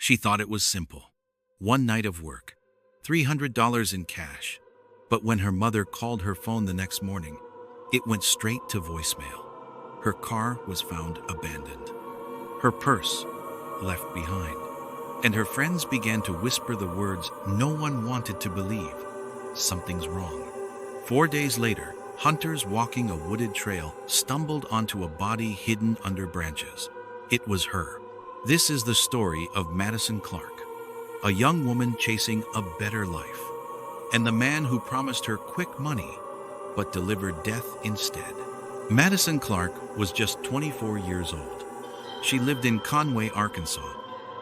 She thought it was simple. One night of work, $300 in cash. But when her mother called her phone the next morning, it went straight to voicemail. Her car was found abandoned. Her purse left behind. And her friends began to whisper the words no one wanted to believe. Something's wrong. 4 days later, hunters walking a wooded trail stumbled onto a body hidden under branches. It was her. This is the story of Madison Clark, a young woman chasing a better life, and the man who promised her quick money but delivered death instead. Madison Clark was just 24 years old. She lived in Conway, Arkansas,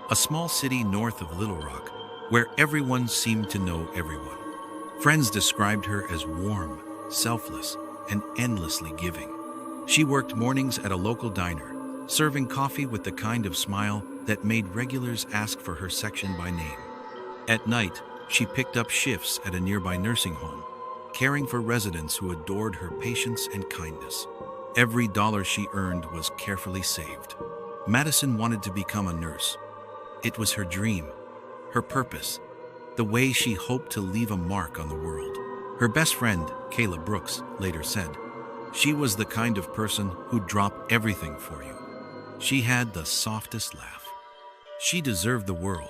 a small city north of Little Rock, where everyone seemed to know everyone. Friends described her as warm, selfless, and endlessly giving. She worked mornings at a local diner, serving coffee with the kind of smile that made regulars ask for her section by name. At night, she picked up shifts at a nearby nursing home, caring for residents who adored her patience and kindness. Every dollar she earned was carefully saved. Madison wanted to become a nurse. It was her dream, her purpose, the way she hoped to leave a mark on the world. Her best friend, Kayla Brooks, later said, "She was the kind of person who'd drop everything for you. She had the softest laugh. She deserved the world,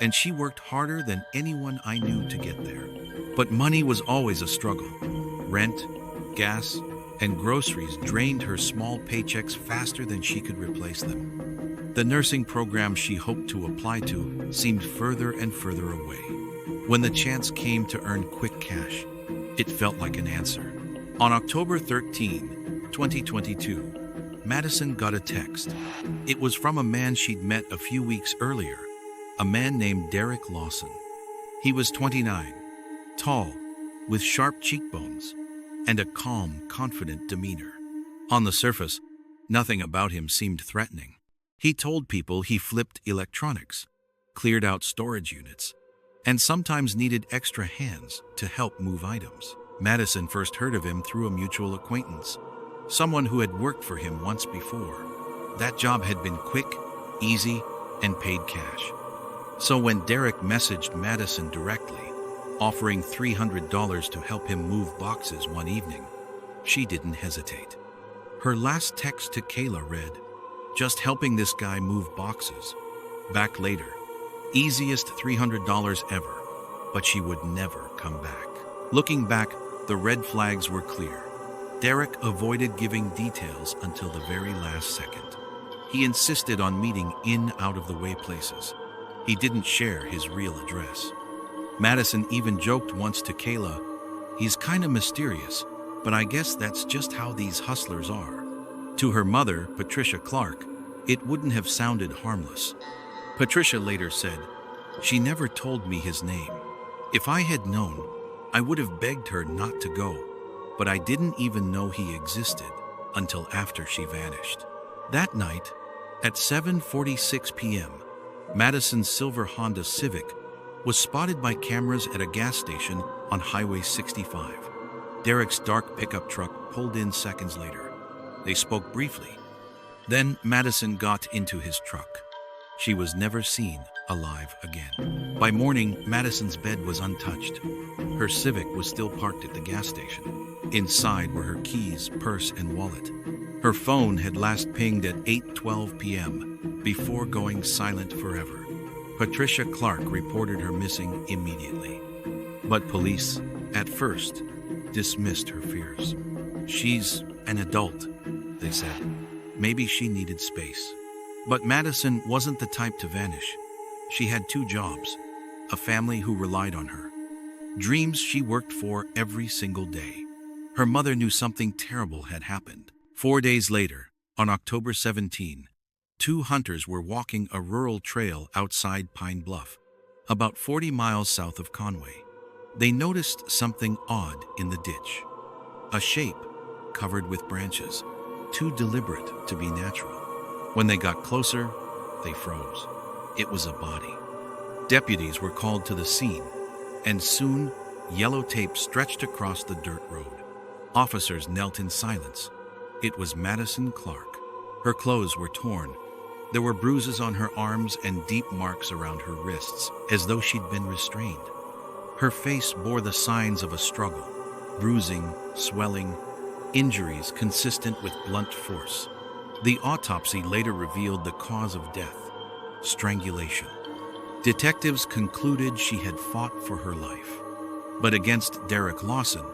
and she worked harder than anyone I knew to get there." But money was always a struggle. Rent, gas, and groceries drained her small paychecks faster than she could replace them. The nursing program she hoped to apply to seemed further and further away. When the chance came to earn quick cash, it felt like an answer. On October 13, 2022, Madison got a text. It was from a man she'd met a few weeks earlier, a man named Derrick Lawson. He was 29, tall, with sharp cheekbones, and a calm, confident demeanor. On the surface, nothing about him seemed threatening. He told people he flipped electronics, cleared out storage units, and sometimes needed extra hands to help move items. Madison first heard of him through a mutual acquaintance, someone who had worked for him once before. That job had been quick, easy, and paid cash. So when Derrick messaged Madison directly, offering $300 to help him move boxes one evening, she didn't hesitate. Her last text to Kayla read, "Just helping this guy move boxes. Back later. Easiest $300 ever," but she would never come back. Looking back, the red flags were clear. Derrick avoided giving details until the very last second. He insisted on meeting in out-of-the-way places. He didn't share his real address. Madison even joked once to Kayla, "He's kind of mysterious, but I guess that's just how these hustlers are." To her mother, Patricia Clark, it wouldn't have sounded harmless. Patricia later said, "She never told me his name. If I had known, I would have begged her not to go, but I didn't even know he existed until after she vanished." That night, at 7:46 p.m., Madison's silver Honda Civic was spotted by cameras at a gas station on Highway 65. Derrick's dark pickup truck pulled in seconds later. They spoke briefly. Then Madison got into his truck. She was never seen alive again. By morning, Madison's bed was untouched. Her Civic was still parked at the gas station. Inside were her keys, purse, and wallet. Her phone had last pinged at 8:12 p.m. before going silent forever. Patricia Clark reported her missing immediately. But police, at first, dismissed her fears. "She's an adult," they said. "Maybe she needed space." But Madison wasn't the type to vanish. She had 2 jobs, a family who relied on her, dreams she worked for every single day. Her mother knew something terrible had happened. 4 days later, on October 17, 2 hunters were walking a rural trail outside Pine Bluff, about 40 miles south of Conway. They noticed something odd in the ditch. A shape covered with branches, too deliberate to be natural. When they got closer, they froze. It was a body. Deputies were called to the scene, and soon, yellow tape stretched across the dirt road. Officers knelt in silence. It was Madison Clark. Her clothes were torn, There were bruises on her arms and deep marks around her wrists, as though she'd been restrained. Her face bore the signs of a struggle: bruising, swelling, injuries consistent with blunt force. The autopsy later revealed the cause of death: strangulation. Detectives concluded she had fought for her life. But against Derrick Lawson,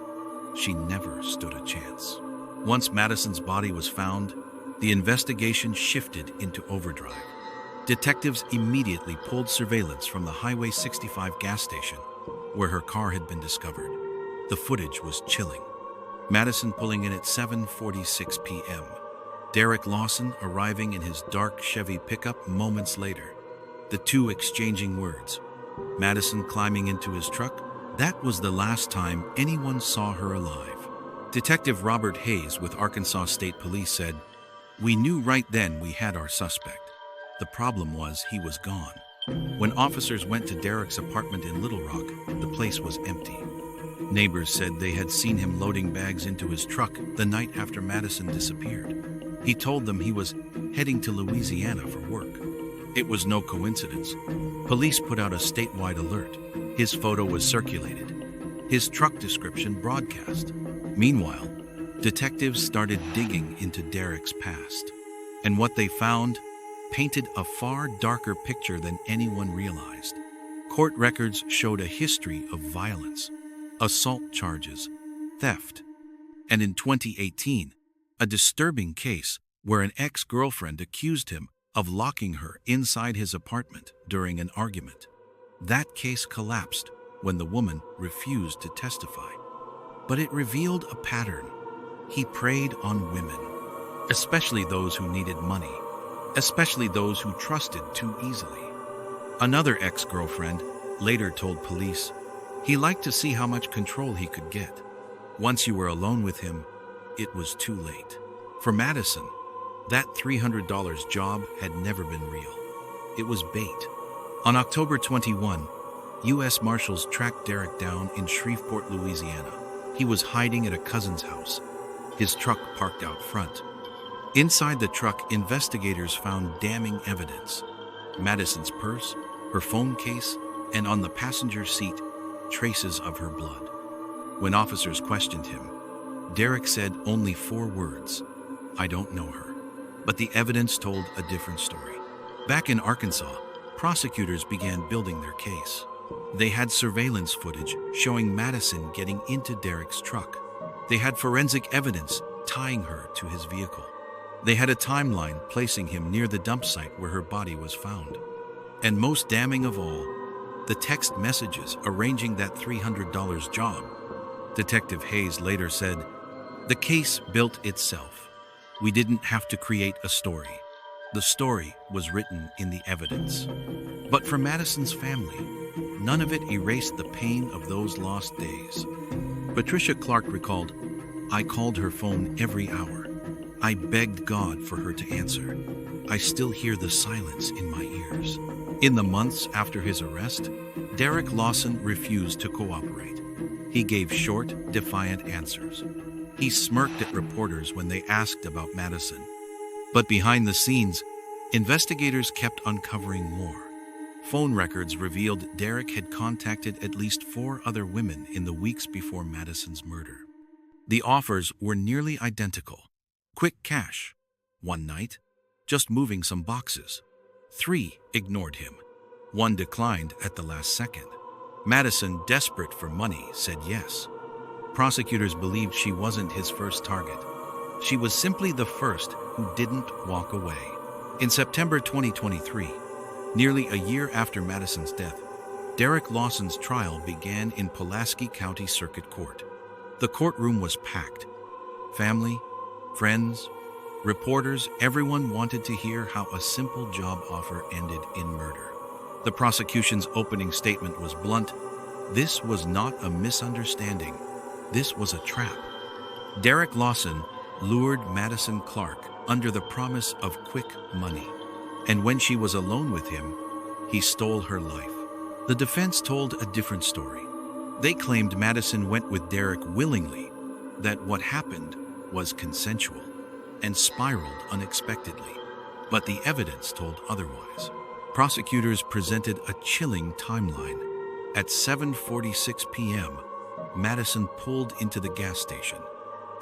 she never stood a chance. Once Madison's body was found, the investigation shifted into overdrive. Detectives immediately pulled surveillance from the Highway 65 gas station, where her car had been discovered. The footage was chilling. Madison pulling in at 7:46 p.m. Derrick Lawson arriving in his dark Chevy pickup moments later. The two exchanging words. Madison climbing into his truck. That was the last time anyone saw her alive. Detective Robert Hayes with Arkansas State Police said, "We knew right then we had our suspect. The problem was he was gone." When officers went to Derrick's apartment in Little Rock, the place was empty. Neighbors said they had seen him loading bags into his truck the night after Madison disappeared. He told them he was heading to Louisiana for work. It was no coincidence. Police put out a statewide alert. His photo was circulated. His truck description broadcast. Meanwhile, detectives started digging into Derrick's past. And what they found painted a far darker picture than anyone realized. Court records showed a history of violence, assault charges, theft, and in 2018, a disturbing case where an ex-girlfriend accused him of locking her inside his apartment during an argument. That case collapsed when the woman refused to testify. But it revealed a pattern. He preyed on women, especially those who needed money, especially those who trusted too easily. Another ex-girlfriend later told police he liked to see how much control he could get. Once you were alone with him, it was too late. For Madison, that $300 job had never been real. It was bait. On October 21, U.S. Marshals tracked Derrick down in Shreveport, Louisiana. He was hiding at a cousin's house, his truck parked out front. Inside the truck, investigators found damning evidence: Madison's purse, her phone case, and on the passenger seat, traces of her blood. When officers questioned him, Derrick said only 4 words: "I don't know her." But the evidence told a different story. Back in Arkansas, prosecutors began building their case. They had surveillance footage showing Madison getting into Derrick's truck. They had forensic evidence tying her to his vehicle. They had a timeline placing him near the dump site where her body was found. And most damning of all, the text messages arranging that $300 job. Detective Hayes later said, "The case built itself. We didn't have to create a story. The story was written in the evidence." But for Madison's family, none of it erased the pain of those lost days. Patricia Clark recalled, "I called her phone every hour. I begged God for her to answer. I still hear the silence in my ears." In the months after his arrest, Derrick Lawson refused to cooperate. He gave short, defiant answers. He smirked at reporters when they asked about Madison. But behind the scenes, investigators kept uncovering more. Phone records revealed Derrick had contacted at least 4 other women in the weeks before Madison's murder. The offers were nearly identical. Quick cash. 1 night, just moving some boxes. 3 ignored him. 1 declined at the last second. Madison, desperate for money, said yes. Prosecutors believed she wasn't his first target. She was simply the first who didn't walk away. In September 2023, nearly a year after Madison's death, Derrick Lawson's trial began in Pulaski County Circuit Court. The courtroom was packed. Family, friends, reporters, everyone wanted to hear how a simple job offer ended in murder. The prosecution's opening statement was blunt. This was not a misunderstanding. This was a trap. Derrick Lawson lured Madison Clark under the promise of quick money. And when she was alone with him, he stole her life. The defense told a different story. They claimed Madison went with Derrick willingly, that what happened was consensual, and spiraled unexpectedly. But the evidence told otherwise. Prosecutors presented a chilling timeline. At 7:46 p.m., Madison pulled into the gas station.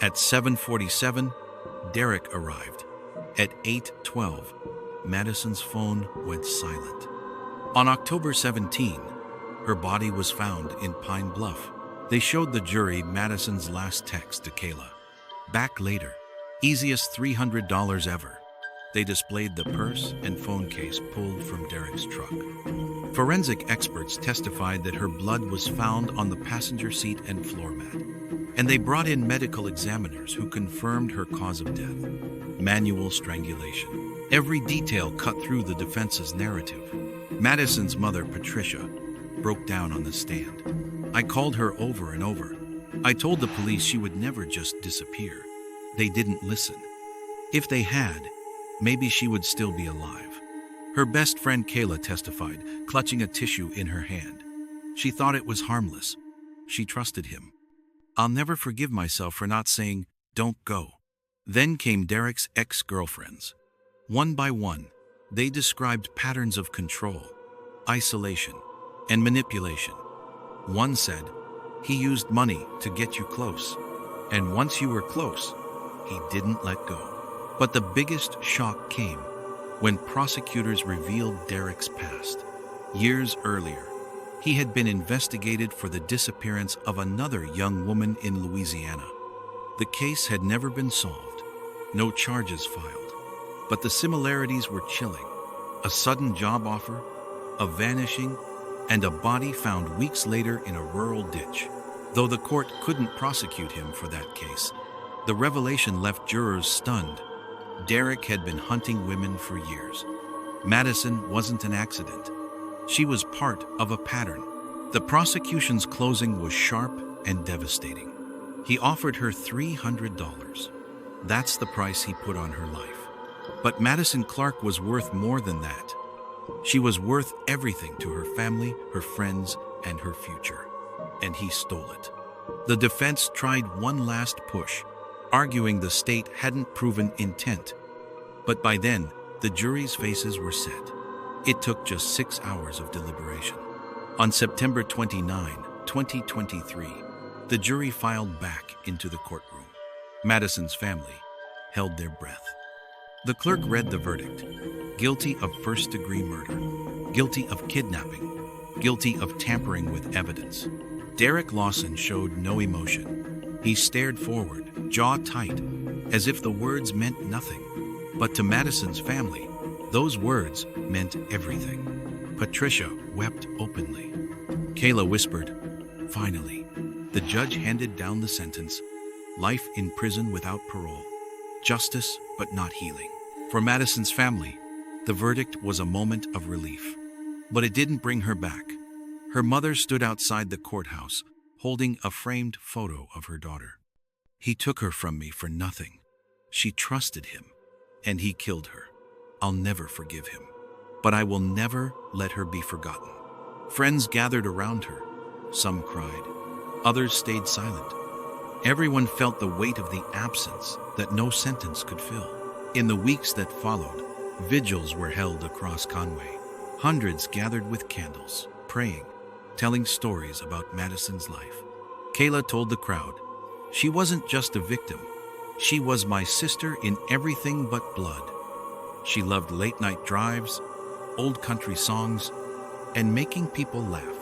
At 7:47, Derrick arrived. At 8:12, Madison's phone went silent. On October 17, her body was found in Pine Bluff. They showed the jury Madison's last text to Kayla. Back later, easiest $300 ever. They displayed the purse and phone case pulled from Derrick's truck. Forensic experts testified that her blood was found on the passenger seat and floor mat, and they brought in medical examiners who confirmed her cause of death: manual strangulation. Every detail cut through the defense's narrative. Madison's mother, Patricia, broke down on the stand. I called her over and over. I told the police she would never just disappear. They didn't listen. If they had, maybe she would still be alive. Her best friend Kayla testified, clutching a tissue in her hand. She thought it was harmless. She trusted him. I'll never forgive myself for not saying, "Don't go." Then came Derrick's ex-girlfriends. One by one, they described patterns of control, isolation, and manipulation. One said, "He used money to get you close, and once you were close, he didn't let go." But the biggest shock came when prosecutors revealed Derrick's past. Years earlier, he had been investigated for the disappearance of another young woman in Louisiana. The case had never been solved, no charges filed, but the similarities were chilling. A sudden job offer, a vanishing, and a body found weeks later in a rural ditch. Though the court couldn't prosecute him for that case, the revelation left jurors stunned. Derrick had been hunting women for years. Madison wasn't an accident. She was part of a pattern. The prosecution's closing was sharp and devastating. He offered her $300. That's the price he put on her life. But Madison Clark was worth more than that. She was worth everything to her family, her friends, and her future. And he stole it. The defense tried one last push, arguing the state hadn't proven intent. But by then, the jury's faces were set. It took just 6 hours of deliberation. On September 29, 2023, the jury filed back into the courtroom. Madison's family held their breath. The clerk read the verdict: guilty of first-degree murder, guilty of kidnapping, guilty of tampering with evidence. Derrick Lawson showed no emotion. He stared forward, jaw tight, as if the words meant nothing. But to Madison's family, those words meant everything. Patricia wept openly. Kayla whispered, "Finally." The judge handed down the sentence: life in prison without parole. Justice, but not healing. For Madison's family, the verdict was a moment of relief. But it didn't bring her back. Her mother stood outside the courthouse, holding a framed photo of her daughter. "He took her from me for nothing. She trusted him, and he killed her. I'll never forgive him. But I will never let her be forgotten." Friends gathered around her. Some cried. Others stayed silent. Everyone felt the weight of the absence that no sentence could fill. In the weeks that followed, vigils were held across Conway. Hundreds gathered with candles, praying, telling stories about Madison's life. Kayla told the crowd, "She wasn't just a victim. She was my sister in everything but blood. She loved late-night drives, old country songs, and making people laugh.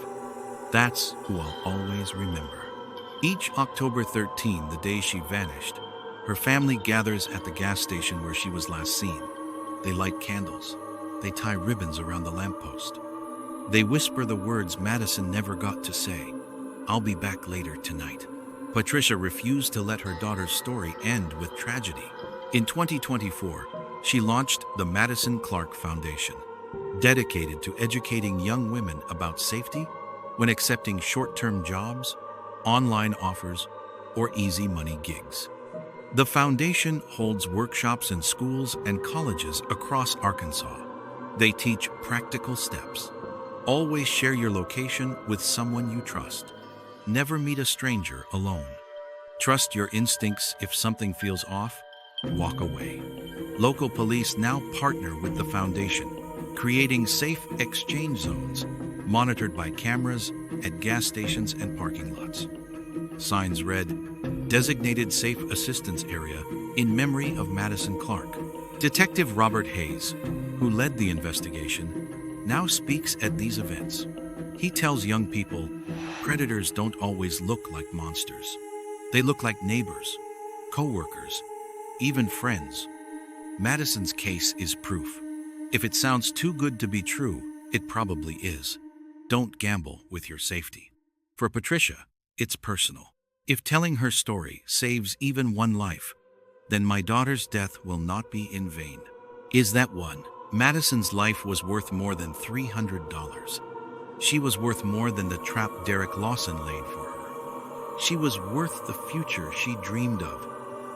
That's who I'll always remember." Each October 13, the day she vanished, her family gathers at the gas station where she was last seen. They light candles. They tie ribbons around the lamppost. They whisper the words Madison never got to say: "I'll be back later tonight." Patricia refused to let her daughter's story end with tragedy. In 2024, she launched the Madison Clark Foundation, dedicated to educating young women about safety when accepting short-term jobs, online offers, or easy money gigs. The foundation holds workshops in schools and colleges across Arkansas. They teach practical steps. Always share your location with someone you trust. Never meet a stranger alone. Trust your instincts. If something feels off, walk away. Local police now partner with the foundation, creating safe exchange zones monitored by cameras at gas stations and parking lots. Signs read, "Designated Safe Assistance Area in memory of Madison Clark." Detective Robert Hayes, who led the investigation, now speaks at these events. He tells young people, predators don't always look like monsters. They look like neighbors, co-workers, even friends. Madison's case is proof. If it sounds too good to be true, it probably is. Don't gamble with your safety. For Patricia, it's personal. If telling her story saves even one life, then my daughter's death will not be in vain. Is that one? Madison's life was worth more than $300. She was worth more than the trap Derrick Lawson laid for her. She was worth the future she dreamed of,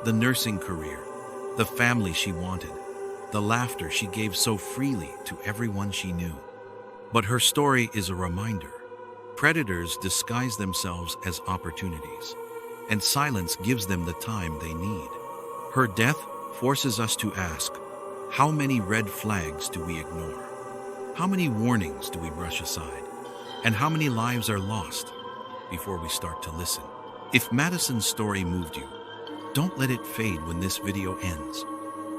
the nursing career, the family she wanted, the laughter she gave so freely to everyone she knew. But her story is a reminder. Predators disguise themselves as opportunities, and silence gives them the time they need. Her death forces us to ask, how many red flags do we ignore? How many warnings do we brush aside? And how many lives are lost before we start to listen? If Madison's story moved you, don't let it fade when this video ends.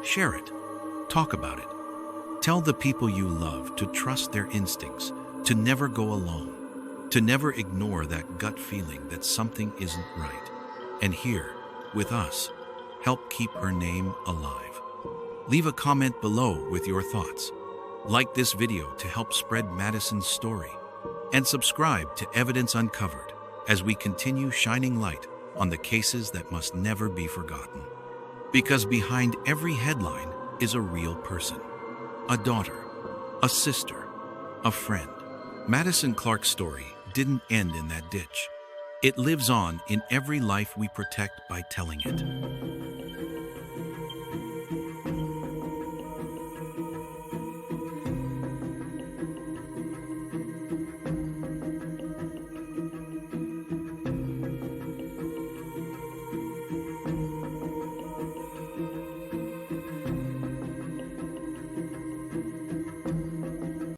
Share it. Talk about it. Tell the people you love to trust their instincts, to never go alone, to never ignore that gut feeling that something isn't right. And here, with us, help keep her name alive. Leave a comment below with your thoughts. Like this video to help spread Madison's story. And subscribe to Evidence Uncovered as we continue shining light on the cases that must never be forgotten. Because behind every headline is a real person. A daughter, a sister, a friend. Madison Clark's story didn't end in that ditch. It lives on in every life we protect by telling it.